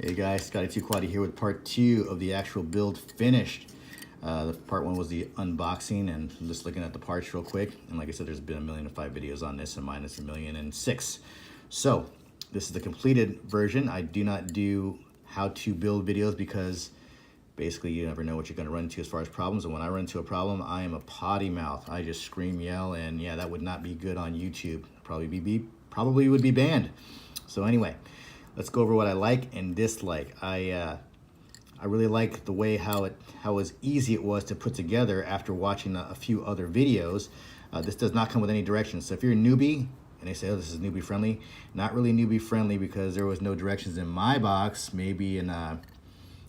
Hey guys, Scotty2 Quaddy here with part 2 of the actual build finished. The part 1 was the unboxing and just looking at the parts real quick. And like I said, there's been 1,000,005 videos on this and mine is 1,000,006. So this is the completed version. I do not do how to build videos because basically you never know what you're going to run into as far as problems. And when I run into a problem, I am a potty mouth. I just scream, yell, and yeah, that would not be good on YouTube. Probably would be banned. So anyway, let's go over what I like and dislike. I really like the way how easy it was to put together after watching a few other videos. This does not come with any directions. So if you're a newbie and they say, oh, this is newbie friendly, not really newbie friendly because there was no directions in my box, maybe in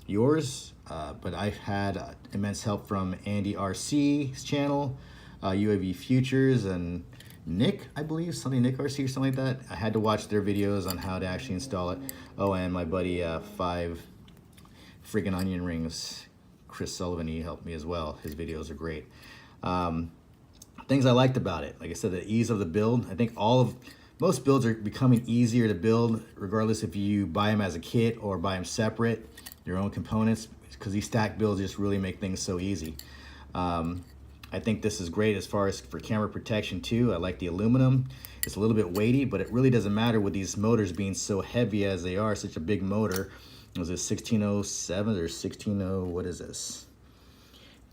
yours. But I've had immense help from Andy RC's channel, UAV Futures, and Nick, I believe, Nick RC or something like that. I had to watch their videos on how to actually install it. Oh, and my buddy 5 Freaking Onion Rings, Chris Sullivan, he helped me as well. His videos are great. Things I liked about it, like I said, the ease of the build. I think most builds are becoming easier to build, regardless if you buy them as a kit or buy them separate, your own components, because these stack builds just really make things so easy. I think this is great as far as for camera protection too. I like the aluminum. It's a little bit weighty, but it really doesn't matter with these motors being so heavy as they are, such a big motor. Was it 1607 or 160, what is this?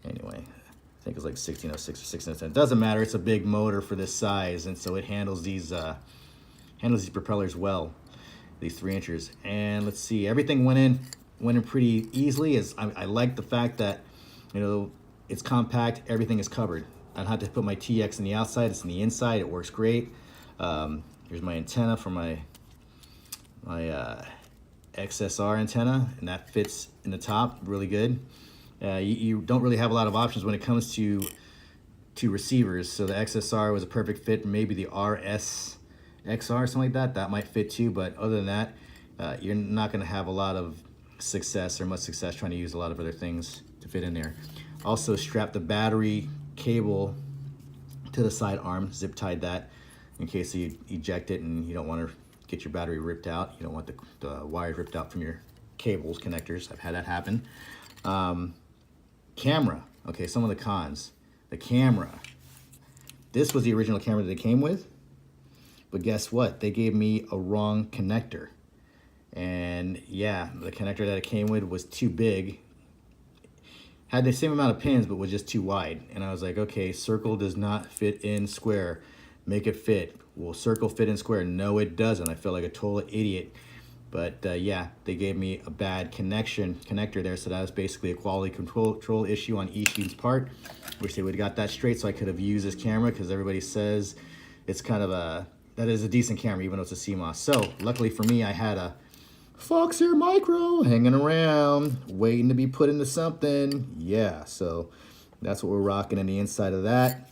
Anyway, I think it's like 1606 or 1607. It doesn't matter, it's a big motor for this size, and so it handles these propellers well, these 3 inchers. And let's see, everything went in pretty easily. I like the fact that, you know, it's compact, everything is covered. I don't have to put my TX in the outside, it's in the inside, it works great. Here's my antenna for my XSR antenna, and that fits in the top really good. You don't really have a lot of options when it comes to receivers, so the XSR was a perfect fit. Maybe the RS XR, something like that, that might fit too, but other than that, you're not going to have a lot of success or much success trying to use a lot of other things to fit in there. Also strap the battery cable to the side arm, zip tied that in case you eject it and you don't want to get your battery ripped out. You don't want the wires ripped out from your cables, connectors. I've had that happen. Camera, okay, some of the cons. The camera. This was the original camera that it came with, but guess what? They gave me a wrong connector. And yeah, the connector that it came with was too big. Had the same amount of pins, but was just too wide. And I was like, okay, circle does not fit in square. Make it fit. Will circle fit in square? No, it doesn't. I felt like a total idiot. But yeah, they gave me a bad connector there. So that was basically a quality control issue on Eachine's part. Wish they would have got that straight so I could have used this camera, because everybody says it's kind of that is a decent camera, even though it's a CMOS. So luckily for me, I had a Foxeer Micro hanging around, waiting to be put into something. Yeah, so that's what we're rocking in the inside of that.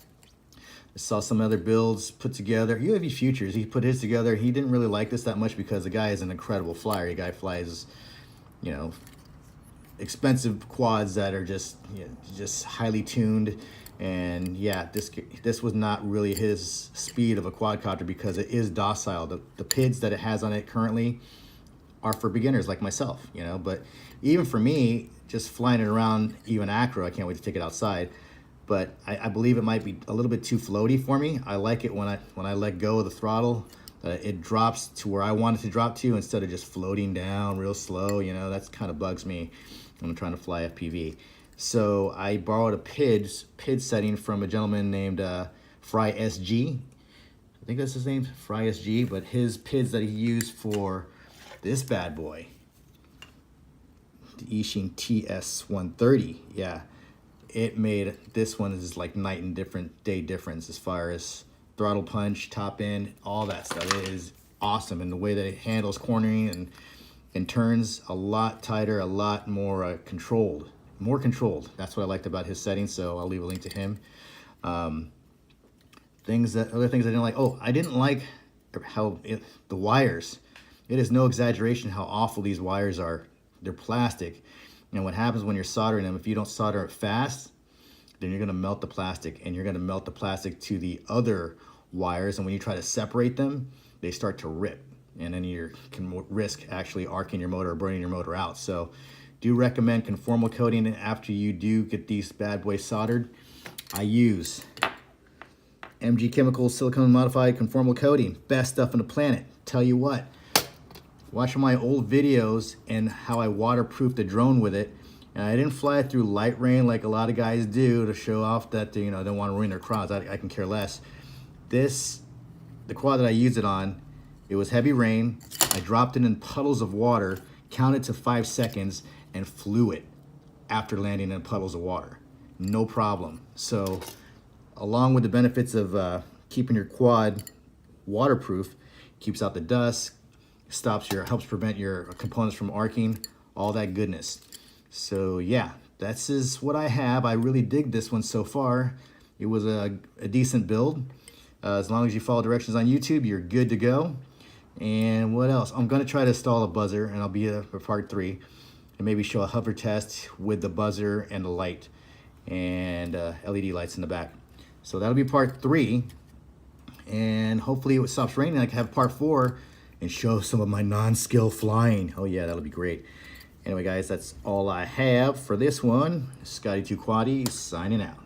I saw some other builds put together. UAV Futures, he put his together. He didn't really like this that much because the guy is an incredible flyer. The guy flies, you know, expensive quads that are just, you know, just highly tuned. And yeah, this was not really his speed of a quadcopter because it is docile. The PIDs that it has on it currently are for beginners like myself, you know. But even for me, just flying it around, even acro, I can't wait to take it outside. But I believe it might be a little bit too floaty for me. I like it when I let go of the throttle, it drops to where I want it to drop to instead of just floating down real slow. You know, that's kind of bugs me when I'm trying to fly FPV. So I borrowed a PID setting from a gentleman named Frye SG. I think that's his name, Frye SG. But his PIDs that he used for this bad boy, the Eachine TS130, yeah, it made this one is like night and day difference as far as throttle punch, top end, all that stuff. It is awesome, and the way that it handles cornering and turns a lot tighter, a lot more controlled. That's what I liked about his settings, so I'll leave a link to him. Other things I didn't like. Oh, I didn't like how the wires. It is no exaggeration how awful these wires are. They're plastic. And what happens when you're soldering them, if you don't solder it fast, then you're gonna melt the plastic, and you're gonna melt the plastic to the other wires. And when you try to separate them, they start to rip. and then you can risk actually arcing your motor or burning your motor out. So do recommend conformal coating after you do get these bad boys soldered. I use MG Chemical silicone modified conformal coating, best stuff on the planet. Tell you what, watch my old videos and how I waterproofed the drone with it. And I didn't fly it through light rain like a lot of guys do to show off that they, they want to ruin their quads. I can care less. The quad that I used it on, it was heavy rain. I dropped it in puddles of water, counted to 5 seconds, and flew it after landing in puddles of water. No problem. So along with the benefits of keeping your quad waterproof, keeps out the dust, helps prevent your components from arcing, all that goodness. So yeah, that's is what I have. I really dig this one so far. It was a decent build. As long as you follow directions on YouTube, you're good to go. And what else? I'm gonna try to install a buzzer, and I'll be here for part 3, and maybe show a hover test with the buzzer and the light and LED lights in the back. So that'll be part 3, and hopefully it stops raining. I can have part 4 and show some of my non-skill flying. Oh yeah, that'll be great. Anyway guys, that's all I have for this one. Scotty2Quaddy signing out.